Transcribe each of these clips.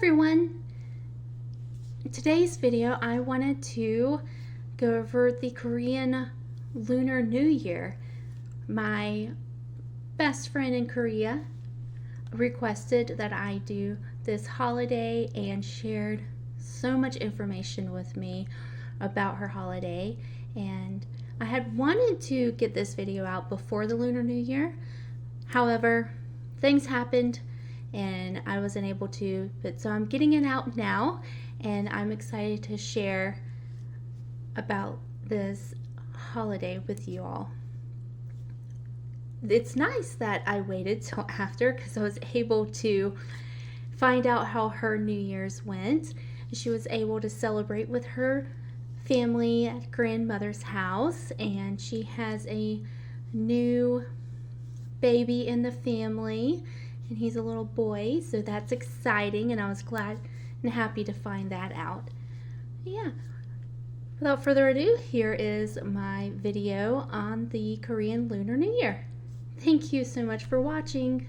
everyone! In today's video I wanted to go over the Korean Lunar New Year. My best friend in Korea requested that I do this holiday and shared so much information with me about her holiday, and I had wanted to get this video out before the Lunar New Year. However, things happened and I wasn't able to, so I'm getting it out now, and I'm excited to share about this holiday with you all. It's nice that I waited till after because I was able to find out how her New Year's went. She was able to celebrate with her family at grandmother's house, and she has a new baby in the family, and he's a little boy, so that's exciting, and I was glad and happy to find that out. Yeah, without further ado, here is my video on the Korean Lunar New Year. Thank you so much for watching.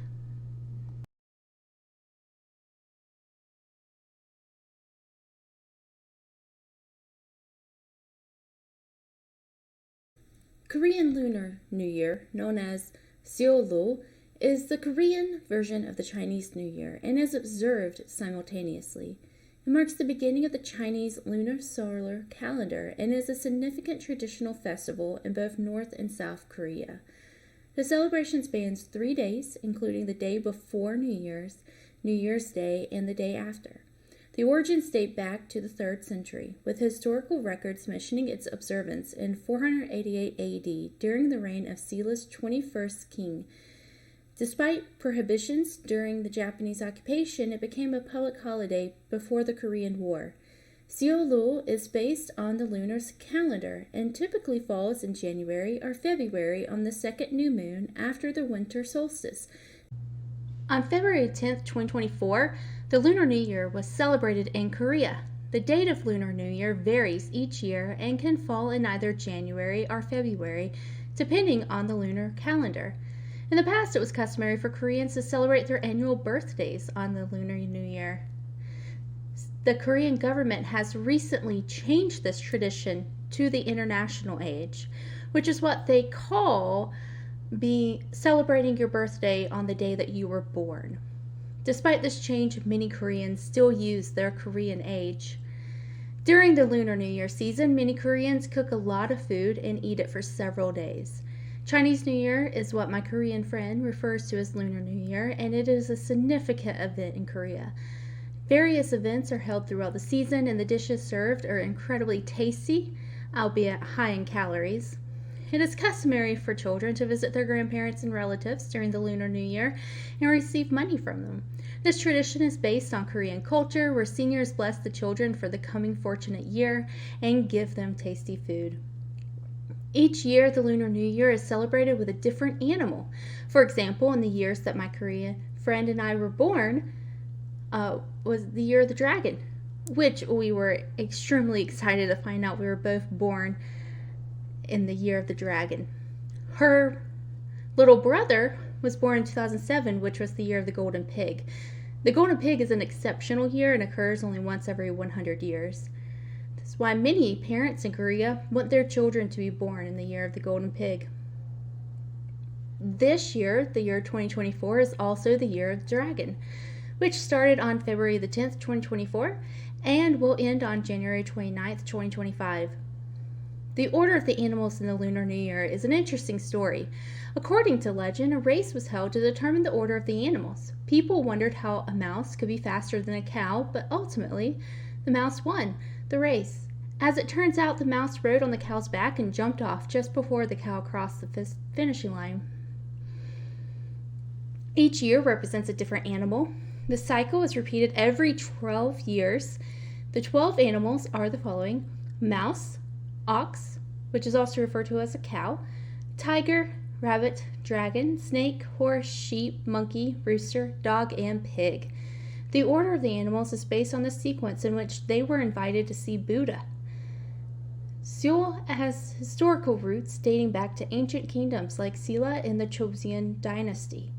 Korean Lunar New Year, known as Seollal, is the Korean version of the Chinese New Year and is observed simultaneously. It marks the beginning of the Chinese lunar solar calendar and is a significant traditional festival in both North and South Korea. The celebration spans 3 days, including the day before New Year's Day, and the day after. The origins date back to the 3rd century, with historical records mentioning its observance in 488 AD during the reign of Sella's 21st king. Despite prohibitions during the Japanese occupation, it became a public holiday before the Korean War. Seollal is based on the lunar calendar and typically falls in January or February on the second new moon after the winter solstice. On February 10th, 2024, the Lunar New Year was celebrated in Korea. The date of Lunar New Year varies each year and can fall in either January or February, depending on the lunar calendar. In the past, it was customary for Koreans to celebrate their annual birthdays on the Lunar New Year. The Korean government has recently changed this tradition to the international age, which is what they call celebrating your birthday on the day that you were born. Despite this change, many Koreans still use their Korean age. During the Lunar New Year season, many Koreans cook a lot of food and eat it for several days. Chinese New Year is what my Korean friend refers to as Lunar New Year, and it is a significant event in Korea. Various events are held throughout the season, and the dishes served are incredibly tasty, albeit high in calories. It is customary for children to visit their grandparents and relatives during the Lunar New Year and receive money from them. This tradition is based on Korean culture, where seniors bless the children for the coming fortunate year and give them tasty food. Each year, the Lunar New Year is celebrated with a different animal. For example, in the years that my Korean friend and I were born, was the year of the dragon, which we were extremely excited to find out we were both born in the year of the dragon. Her little brother was born in 2007, which was the year of the golden pig. The golden pig is an exceptional year and occurs only once every 100 years. That's why many parents in Korea want their children to be born in the year of the golden pig. This year, the year 2024, is also the year of the dragon, which started on February the 10th, 2024, and will end on January 29th, 2025. The order of the animals in the Lunar New Year is an interesting story. According to legend, a race was held to determine the order of the animals. People wondered how a mouse could be faster than a cow, but ultimately, the mouse won the race. As it turns out, the mouse rode on the cow's back and jumped off just before the cow crossed the finishing line. Each year represents a different animal. The cycle is repeated every 12 years. The 12 animals are the following: mouse, ox, which is also referred to as a cow, tiger, rabbit, dragon, snake, horse, sheep, monkey, rooster, dog, and pig. The order of the animals is based on the sequence in which they were invited to see Buddha. Seoul has historical roots dating back to ancient kingdoms like Silla in the Joseon dynasty.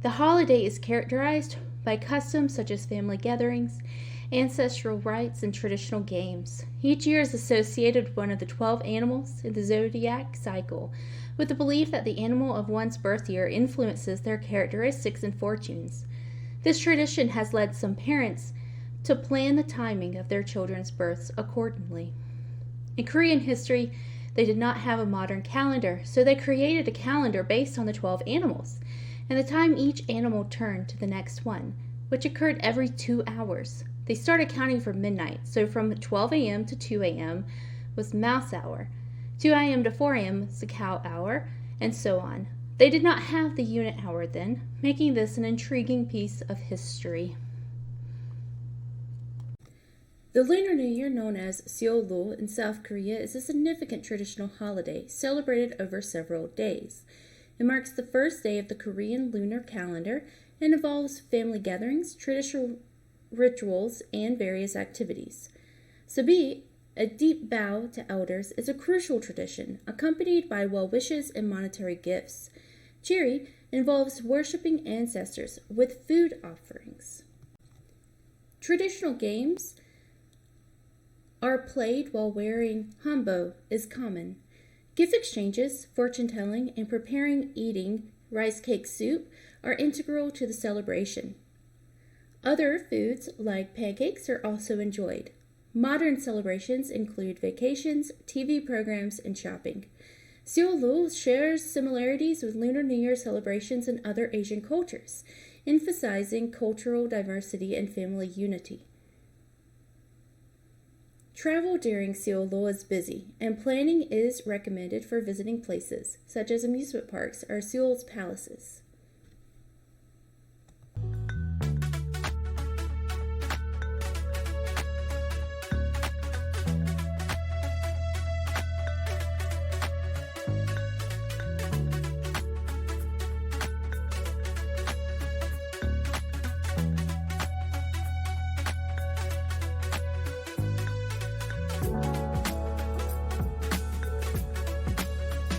The holiday is characterized by customs such as family gatherings, ancestral rites, and traditional games. Each year is associated with one of the 12 animals in the zodiac cycle, with the belief that the animal of one's birth year influences their characteristics and fortunes. This tradition has led some parents to plan the timing of their children's births accordingly. In Korean history, they did not have a modern calendar, so they created a calendar based on the 12 animals and the time each animal turned to the next one, which occurred every 2 hours. They started counting from midnight, so from 12 a.m. to 2 a.m. was mouse hour, 2 a.m. to 4 a.m. was the cow hour, and so on. They did not have the unit hour then, making this an intriguing piece of history. The Lunar New Year, known as Seolloo in South Korea, is a significant traditional holiday celebrated over several days. It marks the first day of the Korean lunar calendar and involves family gatherings, traditional rituals, and various activities. Sabi, a deep bow to elders, is a crucial tradition, accompanied by well wishes and monetary gifts. Chiri involves worshiping ancestors with food offerings. Traditional games are played while wearing hanbok is common. Gift exchanges, fortune-telling, and preparing eating rice cake soup are integral to the celebration. Other foods, like pancakes, are also enjoyed. Modern celebrations include vacations, TV programs, and shopping. Seolloo shares similarities with Lunar New Year celebrations in other Asian cultures, emphasizing cultural diversity and family unity. Travel during Seolloo is busy, and planning is recommended for visiting places such as amusement parks or Seoul's palaces.